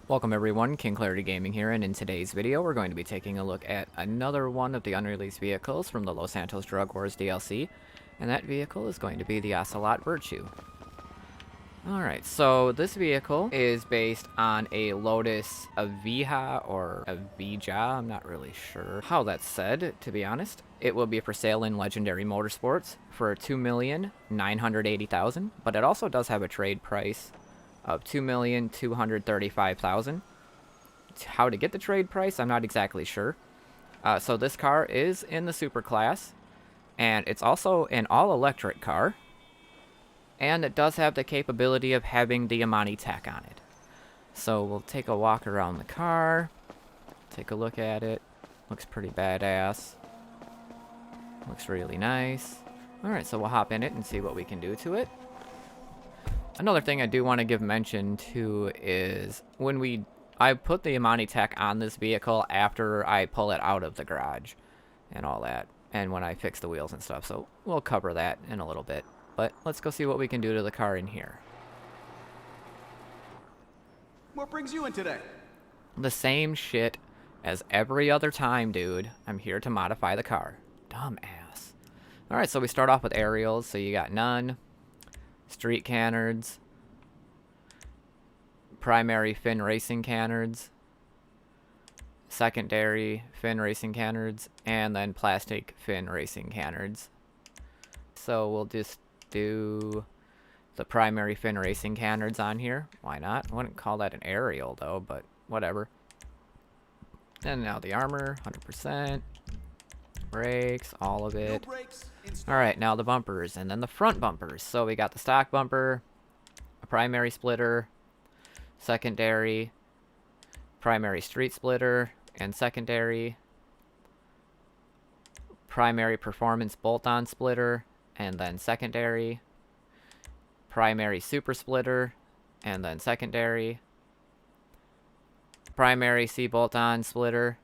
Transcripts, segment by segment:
Welcome everyone, KingKlariT Gaming here, and in today's video we're going to be taking a look at another one of the unreleased vehicles from the Los Santos Drug Wars DLC, and that vehicle is going to be the Ocelot Virtue. Alright, so this vehicle is based on a Lotus Avija or Avija, I'm not really sure how that's said, to be honest. It will be for sale in Legendary Motorsports for $2,980,000, but it also does have a trade price of $2,235,000. How to get the trade price, I'm not exactly sure. So this car is in the super class, and it's also an all-electric car, and it does have the capability of having the Amani tech on it. So we'll take a walk around the car, take a look at it. Looks pretty badass. Looks really nice. Alright, so we'll hop in it and see what we can do to it. Another thing I do want to give mention to is when I put the Amani tech on this vehicle after I pull it out of the garage and all that, and when I fix the wheels and stuff, so we'll cover that in a little bit. But let's go see what we can do to the car in here. What brings you in today? The same shit as every other time, dude. I'm here to modify the car. Dumbass. Alright, so we start off with aerials, so you got none. Street canards, primary fin racing canards, secondary fin racing canards, and then plastic fin racing canards. So we'll just do the primary fin racing canards on here. Why not? I wouldn't call that an aerial though, but whatever. And now the armor, 100%. Brakes, all of it. Alright, now the bumpers, and then the front bumpers. So we got the stock bumper, a primary splitter, secondary, primary street splitter, and secondary, primary performance bolt-on splitter, and then secondary, primary super splitter, and then secondary, primary C bolt-on splitter,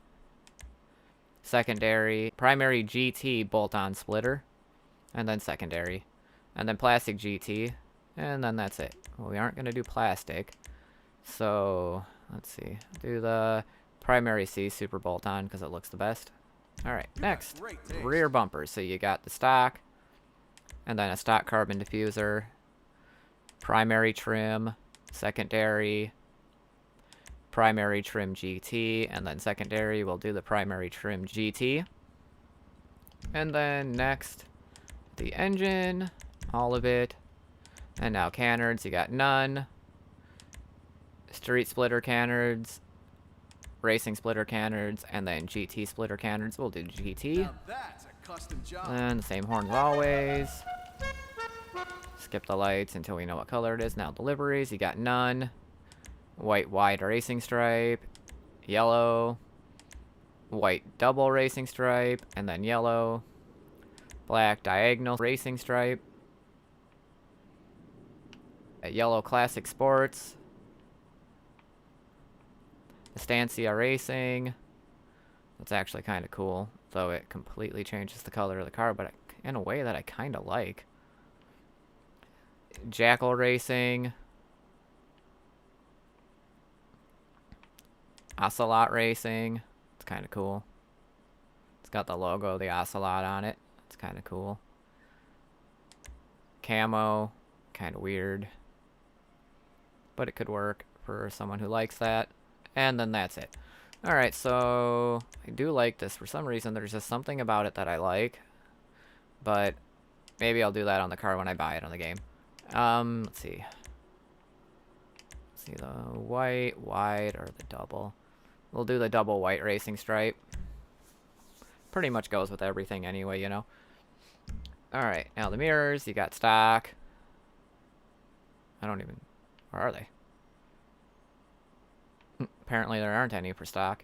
secondary, primary GT bolt-on splitter, and then secondary, and then plastic GT, and then that's it. Well, we aren't going to do plastic, so let's see. Do the primary C super bolt-on because it looks the best. Alright, next, rear bumpers. So you got the stock, and then a stock carbon diffuser, primary trim, secondary, primary trim GT, and then secondary we'll do the primary trim GT. And then next, the engine, all of it. And now canards, you got none, street splitter canards, racing splitter canards, and then GT splitter canards. We'll do GT. Now that's a custom job. And the same horns always. Skip the lights until we know what color it is. Now deliveries, you got none, white wide racing stripe, yellow, white double racing stripe, and then yellow, black diagonal racing stripe, a yellow classic sports, Estancia racing. That's actually kind of cool, though it completely changes the color of the car, but in a way that I kind of like. Jackal racing, Ocelot racing. It's kind of cool. It's got the logo of the Ocelot on it. It's kind of cool. Camo, kind of weird, but it could work for someone who likes that. And then that's it. Alright, so I do like this. For some reason, there's just something about it that I like, but maybe I'll do that on the car when I buy it on the game. Let's see. Let's see, the white, wide, or the double. We'll do the double white racing stripe. Pretty much goes with everything anyway, you know. Alright, now the mirrors. You got stock. Where are they? Apparently there aren't any for stock.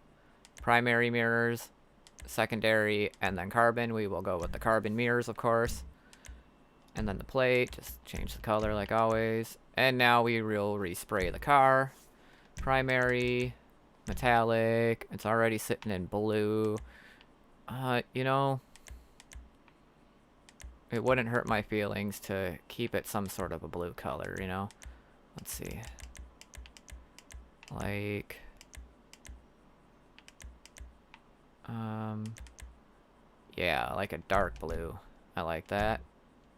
Primary mirrors, secondary, and then carbon. We will go with the carbon mirrors, of course. And then the plate, just change the color like always. And now we will respray the car. Primary, metallic. It's already sitting in blue. You know, it wouldn't hurt my feelings to keep it some sort of a blue color, you know. Let's see. like, yeah, like a dark blue. I like that.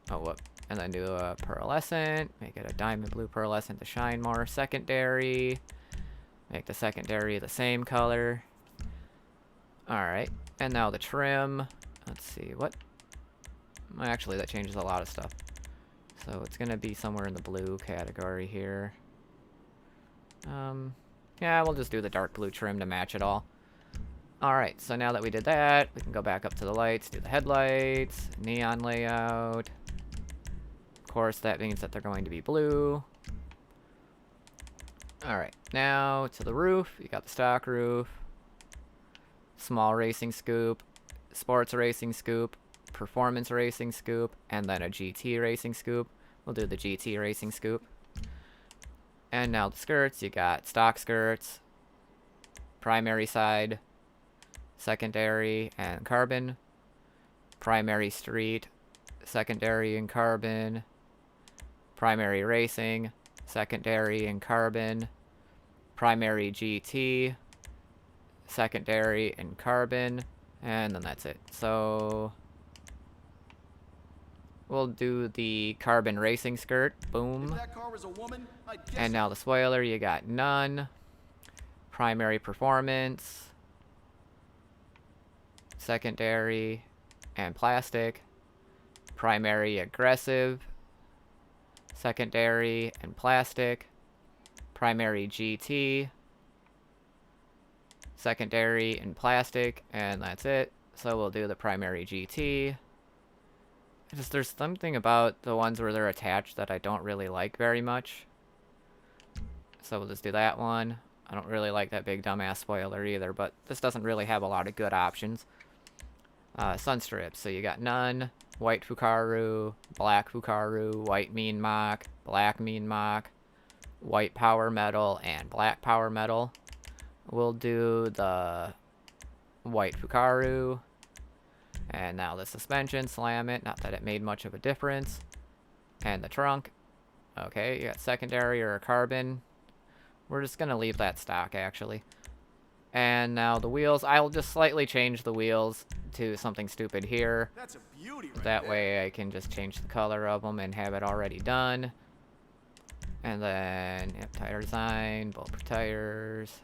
Oh, whoop. And then do a pearlescent. Make it a diamond blue pearlescent to shine more. Secondary. Make the secondary the same color. Alright. And now the trim. Let's see. What? Actually, that changes a lot of stuff. So it's going to be somewhere in the blue category here. Yeah, we'll just do the dark blue trim to match it all. Alright, so now that we did that, we can go back up to the lights, do the headlights, neon layout. Of course, that means that they're going to be blue. Alright, now to the roof. You got the stock roof, small racing scoop, sports racing scoop, performance racing scoop, and then a GT racing scoop. We'll do the GT racing scoop. And now the skirts. You got stock skirts, primary side, secondary and carbon, primary street, secondary and carbon, primary racing, secondary and carbon, primary GT, secondary and carbon, and then that's it. So we'll do the carbon racing skirt. Boom. If that car was a woman, I'd guess And now the spoiler, you got none. Primary performance, secondary and plastic, primary aggressive, secondary and plastic, primary GT, secondary and plastic, and that's it. So we'll do the primary GT. There's something about the ones where they're attached that I don't really like very much. So we'll just do that one. I don't really like that big dumbass spoiler either, but this doesn't really have a lot of good options. Sun strips, so you got none, white Fukaru, black Fukaru, white mean mock, black mean mock, white power metal, and black power metal. We'll do the white Fukaru. And now the suspension, slam it, not that it made much of a difference. And the trunk. Okay, you got secondary or a carbon. We're just gonna leave that stock, actually. And now the wheels, I'll just slightly change the wheels to something stupid here. that's a beauty right That there. way I can just change the color of them and have it already done. And then, yep, tire design, bulletproof tires,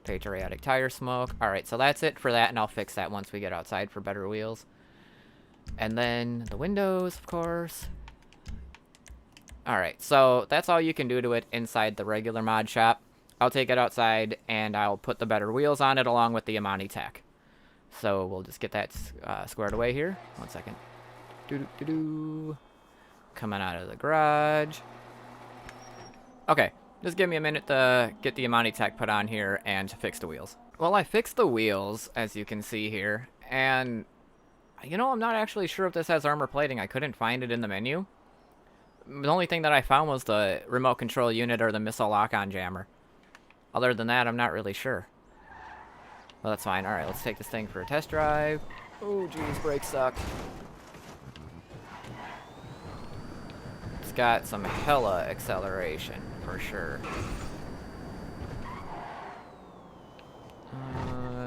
patriotic tire smoke. Alright, so that's it for that, and I'll fix that once we get outside for better wheels. And then the windows, of course. Alright, so that's all you can do to it inside the regular mod shop. I'll take it outside, and I'll put the better wheels on it along with the Amani Tech. So we'll just get that squared away here. 1 second. Doo-doo-doo-doo. Coming out of the garage. Okay, just give me a minute to get the Amani Tech put on here and to fix the wheels. Well, I fixed the wheels, as you can see here, and, you know, I'm not actually sure if this has armor plating. I couldn't find it in the menu. The only thing that I found was the remote control unit or the missile lock-on jammer. Other than that, I'm not really sure. Well, that's fine. Alright, let's take this thing for a test drive. Oh, geez, brakes suck. It's got some hella acceleration, for sure.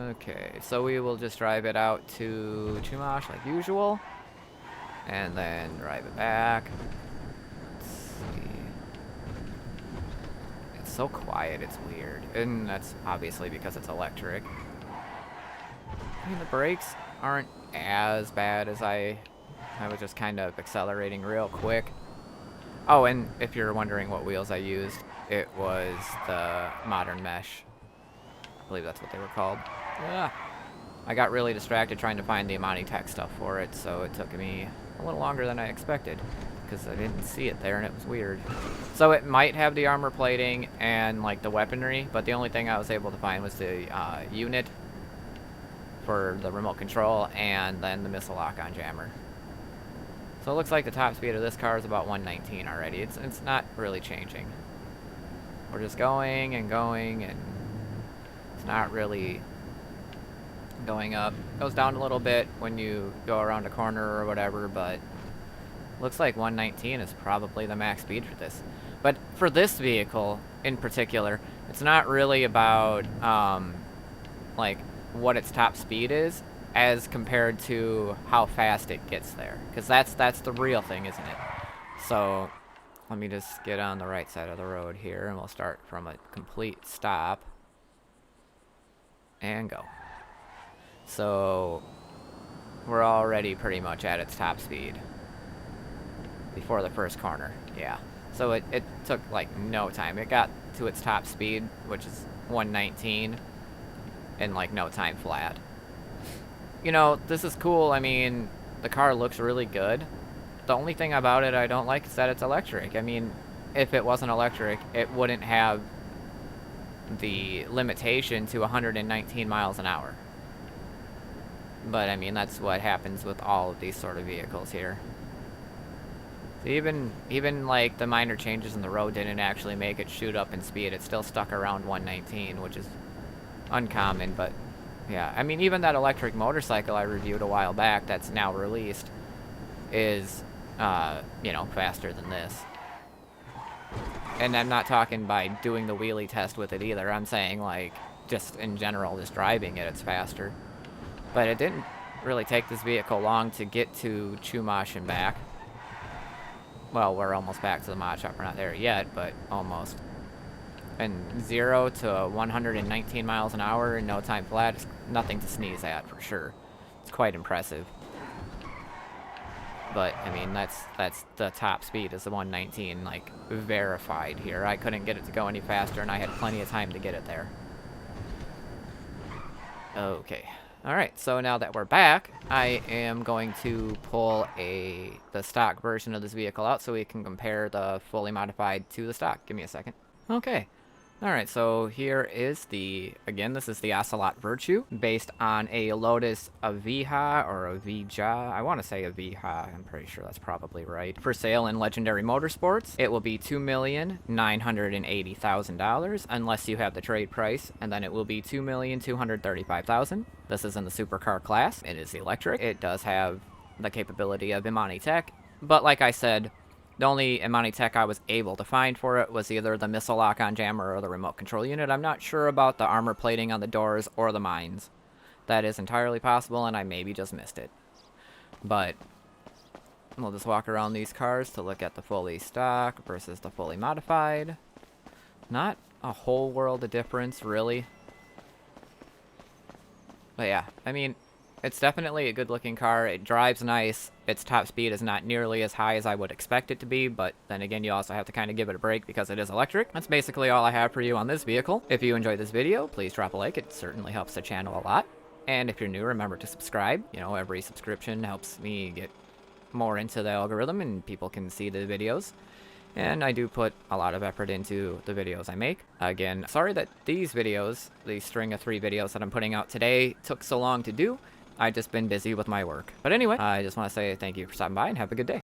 Okay, so we will just drive it out to Chumash like usual. And then drive it back. Let's see. It's so quiet, it's weird. And that's obviously because it's electric. I mean, the brakes aren't as bad as I was just kind of accelerating real quick. Oh, and if you're wondering what wheels I used, it was the Modern Mesh. I believe that's what they were called. Yeah. I got really distracted trying to find the Amani Tech stuff for it, so it took me a little longer than I expected, because I didn't see it there and it was weird. So it might have the armor plating and like the weaponry, but the only thing I was able to find was the unit for the remote control and then the missile lock-on jammer. So it looks like the top speed of this car is about 119 already. It's not really changing. We're just going and going, and it's not really going up. It goes down a little bit when you go around a corner or whatever, but looks like 119 is probably the max speed for this. But for this vehicle in particular, It's not really about, like, what its top speed is as compared to how fast it gets there. Because that's the real thing, isn't it? So, let me just get on the right side of the road here, and we'll start from a complete stop. And go. So, we're already pretty much at its top speed. Before the first corner, yeah. So it took, like, no time. It got to its top speed, which is 119, in, like, no time flat. You know, this is cool. I mean, the car looks really good. The only thing about it I don't like is that it's electric. I mean, if it wasn't electric, it wouldn't have the limitation to 119 miles an hour. But, I mean, that's what happens with all of these sort of vehicles here. So even like, the minor changes in the road didn't actually make it shoot up in speed. It still stuck around 119, which is uncommon, but yeah. I mean, even that electric motorcycle I reviewed a while back that's now released is, you know, faster than this. And I'm not talking by doing the wheelie test with it either. I'm saying, like, just in general, just driving it, it's faster. But it didn't really take this vehicle long to get to Chumash and back. Well, we're almost back to the mod shop. We're not there yet, but almost. And 0 to 119 miles an hour in no time flat is nothing to sneeze at, for sure. It's quite impressive. But, I mean, that's the top speed is the 119, like, verified here. I couldn't get it to go any faster, and I had plenty of time to get it there. Okay. Alright, so now that we're back, I am going to pull the stock version of this vehicle out so we can compare the fully modified to the stock. Give me a second. Okay. Alright, so here is again, this is the Ocelot Virtue, based on a Lotus Avija, or Avija, I want to say Avija, I'm pretty sure that's probably right, for sale in Legendary Motorsports. It will be $2,980,000, unless you have the trade price, and then it will be $2,235,000. This is in the supercar class. It is electric. It does have the capability of Imani Tech, but like I said, the only Imani Tech I was able to find for it was either the missile lock-on jammer or the remote control unit. I'm not sure about the armor plating on the doors or the mines. That is entirely possible, and I maybe just missed it. But we'll just walk around these cars to look at the fully stock versus the fully modified. Not a whole world of difference, really. But yeah, I mean, it's definitely a good-looking car. It drives nice. Its top speed is not nearly as high as I would expect it to be, but then again, you also have to kind of give it a break because it is electric. That's basically all I have for you on this vehicle. If you enjoyed this video, please drop a like. It certainly helps the channel a lot. And if you're new, remember to subscribe. You know, every subscription helps me get more into the algorithm and people can see the videos. And I do put a lot of effort into the videos I make. Again, sorry that these videos, the string of 3 videos that I'm putting out today, took so long to do. I've just been busy with my work. But anyway, I just want to say thank you for stopping by and have a good day.